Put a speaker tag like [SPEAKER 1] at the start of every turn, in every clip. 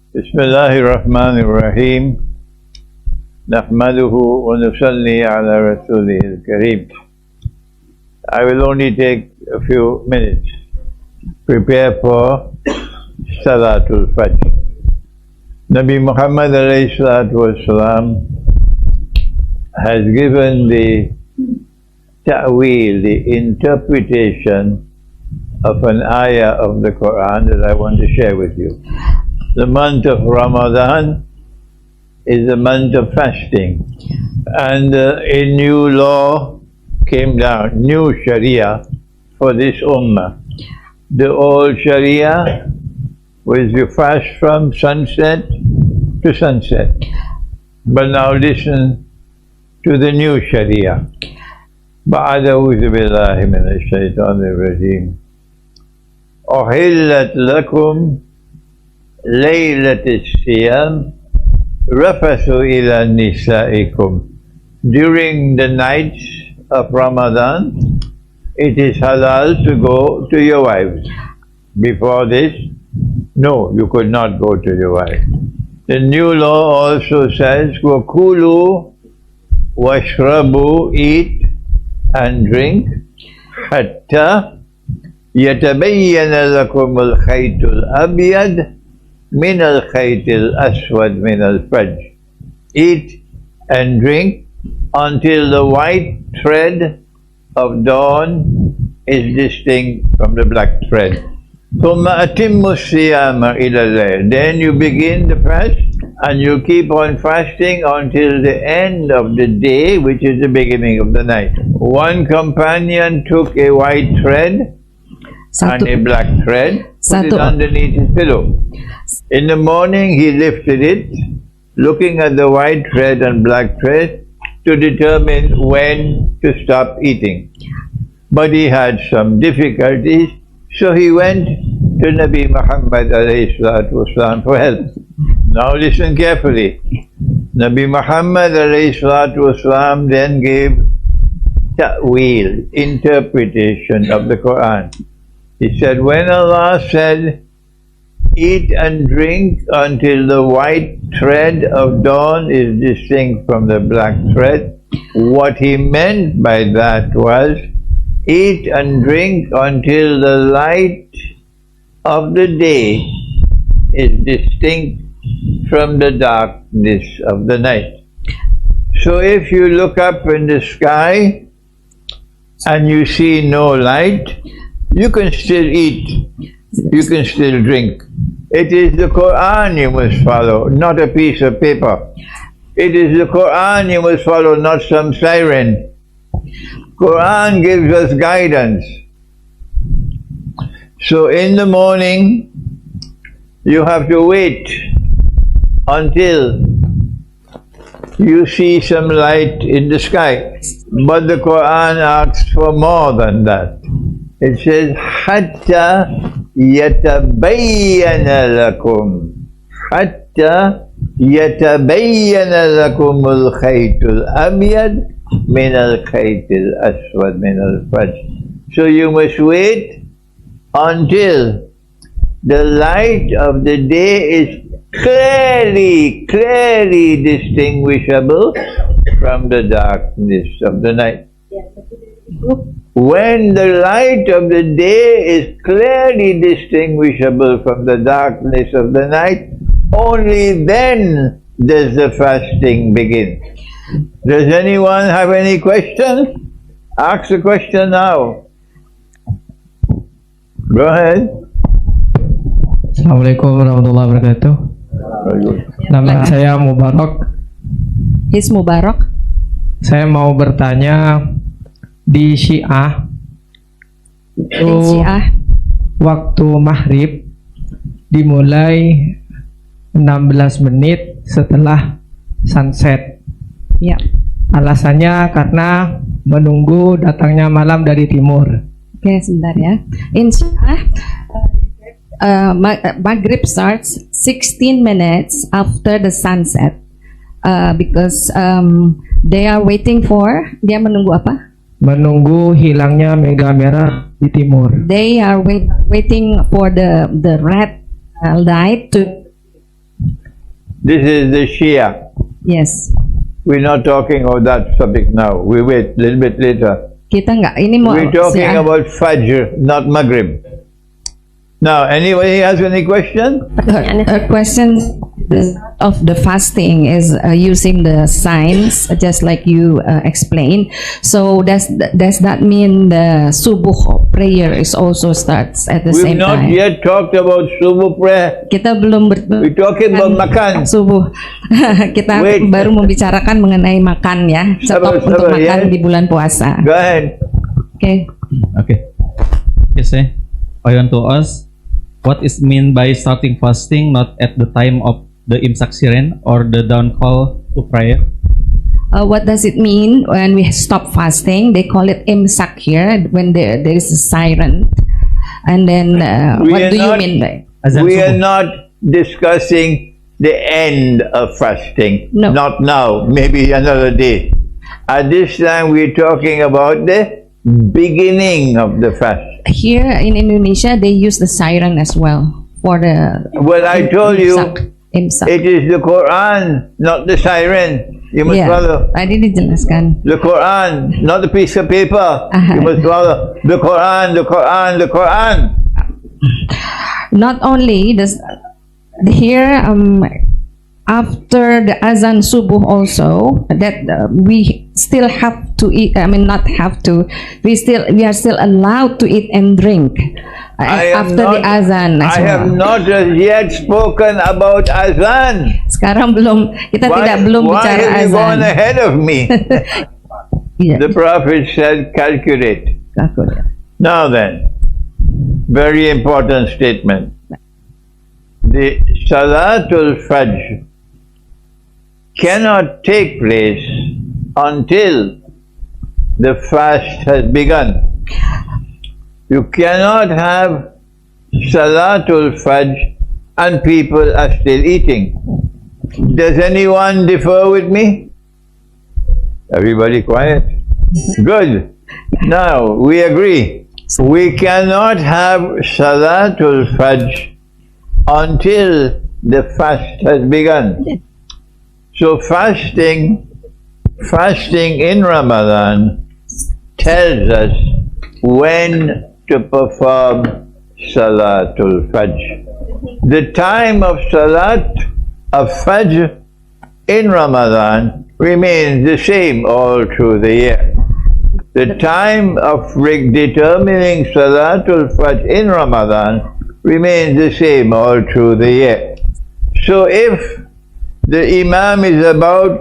[SPEAKER 1] Bismillahirrahmanirrahim. Nahmaduhu wa nusalli ala rasulihil kareem. I will only take a few minutes. Prepare for Salatul Fajr. Nabi Muhammad alayhi salatu wasalam has given the Taqwil, the interpretation of an ayah of the Quran that I want to share with you. The month of Ramadan is a month of fasting, and a new law came down, new Sharia for this Ummah. The old Sharia was you fast from sunset to sunset. But now listen to the new Sharia. Ba'adawuzu billahi minash shaitanir rajim. Uhillat lakum laylatis siyam rafathu ila nisaikum. During the nights of Ramadan, it is halal to go to your wives. Before this, no, you could not go to your wife. The new law also says, وَكُلُوا وَاشْرَبُوا, eat and drink, حَتَّى يَتَبَيَّنَ لَكُمُ الْخَيْطُ الْأَبْيَضُ مِنَ الْخَيْطِ الْأَسْوَدِ مِنَ الْفَجْرِ. Eat and drink until the white thread of dawn is distinct from the black thread. ثُمَّ أَتِمُّ الصِّيَامَ إِلَى اللَّيْلِ. Then you begin the fast and you keep on fasting until the end of the day, which is the beginning of the night. One companion took a white thread and a black thread, put it underneath his pillow. In the morning he lifted it, looking at the white thread and black thread to determine when to stop eating. But he had some difficulties, so he went to Nabi Muhammad alayhi salatu wasalam for help. Now listen carefully. Nabi Muhammad alayhi salatu wasalam then gave Taqwil, interpretation of the Quran. He said, when Allah said, eat and drink until the white thread of dawn is distinct from the black thread, what he meant by that was, eat and drink until the light of the day is distinct from the darkness of the night. So if you look up in the sky and you see no light, you can still eat, you can still drink. It is the Quran you must follow, not a piece of paper. It is the Quran you must follow, not some siren. Quran gives us guidance. So in the morning, you have to wait until you see some light in the sky. But the Quran asks for more than that. It says, حَتَّى يَتَبَيَّنَ لَكُمْ حَتَّى يَتَبَيَّنَ لَكُمُ الْخَيْطُ الْأَبْيَضُ مِنَ الْخَيْطِ الْأَسْوَدِ مِنَ الْفَجْرِ. So you must wait until the light of the day is clearly distinguishable from the darkness of the night. When the light of the day is clearly distinguishable from the darkness of the night, only then does the fasting begin. Does anyone have any question? Ask a question now. Go ahead.
[SPEAKER 2] Assalamualaikum warahmatullahi wabarakatuh. Nama saya Mubarak.
[SPEAKER 3] Is Mubarak.
[SPEAKER 2] Saya mau bertanya, di Syiah itu waktu maghrib dimulai 16 menit setelah sunset.
[SPEAKER 3] Ya.
[SPEAKER 2] Alasannya karena menunggu datangnya malam dari timur.
[SPEAKER 3] Oke, sebentar ya. In Syiah, maghrib starts 16 minutes after the sunset, because they are waiting for, dia menunggu apa?
[SPEAKER 2] Menunggu hilangnya mega merah di timur.
[SPEAKER 3] They are waiting for the red light to
[SPEAKER 1] This is the Shia.
[SPEAKER 3] Yes.
[SPEAKER 1] We're not talking about that subject now. We wait a little bit later.
[SPEAKER 3] Kita nggak, ini mau
[SPEAKER 1] We're talking about Fajr, not Maghrib. Now, anybody has any question?
[SPEAKER 3] a question of the fasting is using the signs, just like you explained. So does that mean the subuh prayer is also starts at the
[SPEAKER 1] We've
[SPEAKER 3] same
[SPEAKER 1] not
[SPEAKER 3] time?
[SPEAKER 1] yet talked about subuh prayer.
[SPEAKER 3] Kita belum
[SPEAKER 1] We're talking about makan.
[SPEAKER 3] subuh. Kita
[SPEAKER 1] Wait.
[SPEAKER 3] baru membicarakan mengenai makan ya. Stop
[SPEAKER 1] Sabar,
[SPEAKER 3] untuk makan
[SPEAKER 1] ya.
[SPEAKER 3] di bulan puasa.
[SPEAKER 1] Go ahead.
[SPEAKER 3] Okay.
[SPEAKER 4] Okay. Yes, I want to ask, what is mean by starting fasting not at the time of the imsak siren or the dawn call to prayer?
[SPEAKER 3] What does it mean when we stop fasting? They call it imsak here when there is a siren. And then
[SPEAKER 1] We
[SPEAKER 3] what
[SPEAKER 1] are
[SPEAKER 3] do you
[SPEAKER 1] not-
[SPEAKER 3] mean by?
[SPEAKER 4] Azan
[SPEAKER 1] We are
[SPEAKER 4] subuh.
[SPEAKER 1] not discussing the end of fasting.
[SPEAKER 3] No.
[SPEAKER 1] Not now, maybe another day. At this time, we're talking about the beginning of the fast.
[SPEAKER 3] Here in Indonesia, they use the siren as well for the
[SPEAKER 1] Well, I told you,
[SPEAKER 3] imsak.
[SPEAKER 1] it is the Quran, not the siren. You must
[SPEAKER 3] Yeah,
[SPEAKER 1] follow.
[SPEAKER 3] tadi dijelaskan.
[SPEAKER 1] The Quran, not the piece of paper. You must follow the Quran, the Quran, the Quran.
[SPEAKER 3] Not only does here after the azan subuh also that we still have to eat. I mean, not have to. We are still allowed to eat and drink after the azan as
[SPEAKER 1] I have
[SPEAKER 3] well.
[SPEAKER 1] not as yet spoken about azan.
[SPEAKER 3] Sekarang kita belum
[SPEAKER 1] why
[SPEAKER 3] bicara
[SPEAKER 1] have you gone
[SPEAKER 3] azan.
[SPEAKER 1] ahead of me?
[SPEAKER 3] Yeah.
[SPEAKER 1] The Prophet said, calculate.
[SPEAKER 3] Calculate.
[SPEAKER 1] Now then, very important statement. The Salatul Fajr cannot take place until the fast has begun. You cannot have Salatul Fajr and people are still eating. Does anyone differ with me? Everybody quiet. Good. Now we agree. We cannot have Salatul Fajr until the fast has begun. So fasting in Ramadan tells us when to perform Salatul Fajr. The time of Salat of Fajr in Ramadan remains the same all through the year. The time of determining Salatul Fajr in Ramadan remains the same all through the year. So if the Imam is about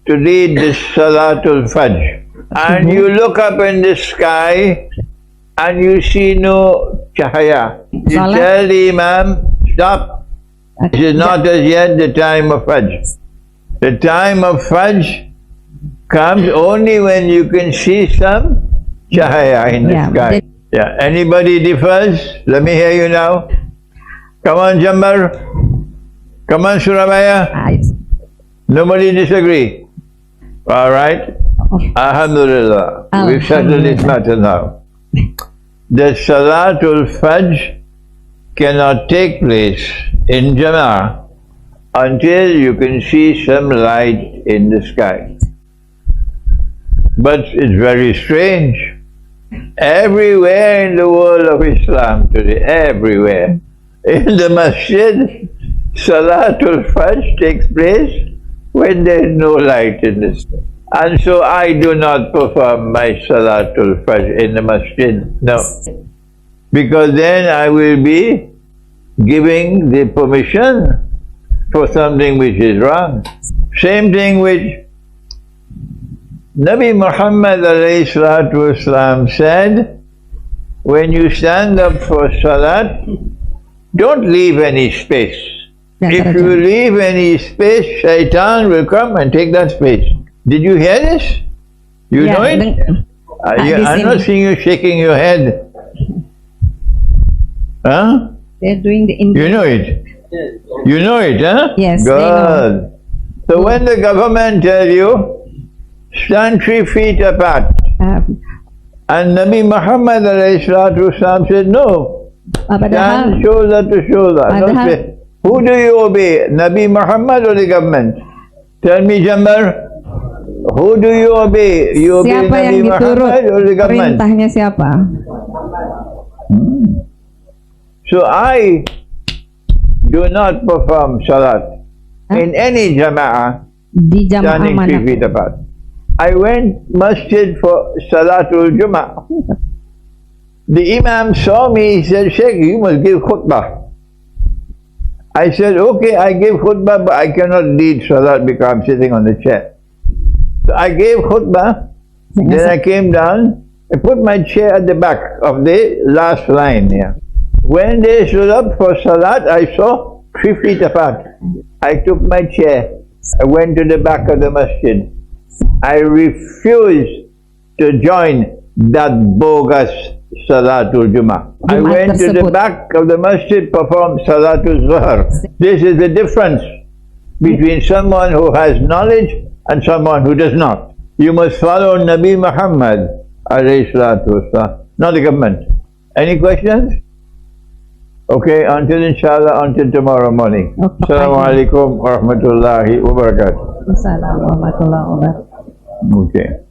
[SPEAKER 1] to read the Salatul Fajr and you look up in the sky and you see no chahaya, you
[SPEAKER 3] Salat.
[SPEAKER 1] tell the Imam, stop. This is not as yet the time of Fajr. The time of Fajr comes only when you can see some chahaya in the
[SPEAKER 3] Yeah,
[SPEAKER 1] sky. Yeah. Anybody differs? Let me hear you now. Come on, Jambar. Come on, Surabaya. Nobody disagree. All right. Alhamdulillah. We've settled this matter now. The Salatul Fajr cannot take place in Jama'ah until you can see some light in the sky. But it's very strange. Everywhere in the world of Islam today, everywhere, in the masjid, Salatul Fajr takes place when there is no light in the sky. And so I do not perform my Salatul Fajr in the masjid, no. Because then I will be giving the permission for something which is wrong. Same thing with Nabi Muhammad ﷺ said, when you stand up for Salat, don't leave any space. If you leave any space, Shaitan will come and take that space. Did you hear this? You know it? I'm not seeing you shaking your head. Huh?
[SPEAKER 3] They're doing the
[SPEAKER 1] You know it? You know it, huh?
[SPEAKER 3] Yes, they
[SPEAKER 1] Good.
[SPEAKER 3] know.
[SPEAKER 1] So when the government tells you, stand 3 feet apart, and Nabi Muhammad ﷺ said, no, stand shoulder to shoulder. Don't say Who do you obey? Nabi Muhammad or the government? Tell me, Jamar. Who do you obey? You obey
[SPEAKER 3] Siapa yang
[SPEAKER 1] Nabi
[SPEAKER 3] diturut
[SPEAKER 1] Muhammad or the government?
[SPEAKER 3] perintahnya siapa?
[SPEAKER 1] So I do not perform salat in any jama'ah
[SPEAKER 3] Di jamaah
[SPEAKER 1] standing 3
[SPEAKER 3] mana?
[SPEAKER 1] feet apart. I went masjid for Salatul Jummah. The Imam saw me, he said, Sheikh, you must give khutbah. I said, okay, I give khutbah, but I cannot lead salat because I'm sitting on the chair. So I gave khutbah, then I came down, I put my chair at the back of the last line here. When they stood up for salat, I saw 3 feet apart. I took my chair, I went to the back of the masjid. I refused to join that bogus Salatul Jummah. I went to the back of the masjid, performed Salatul Zuhr. This is the difference between someone who has knowledge and someone who does not. You must follow Nabi Muhammad alayhi salatu wasalam, not the government. Any questions? Okay, until inshallah, until tomorrow morning.
[SPEAKER 3] Okay.
[SPEAKER 1] Assalamu alaikum wa rahmatullahi wa barakatuh.
[SPEAKER 3] Assalamualaikum warahmatullahi wabarakatuh.
[SPEAKER 1] Okay.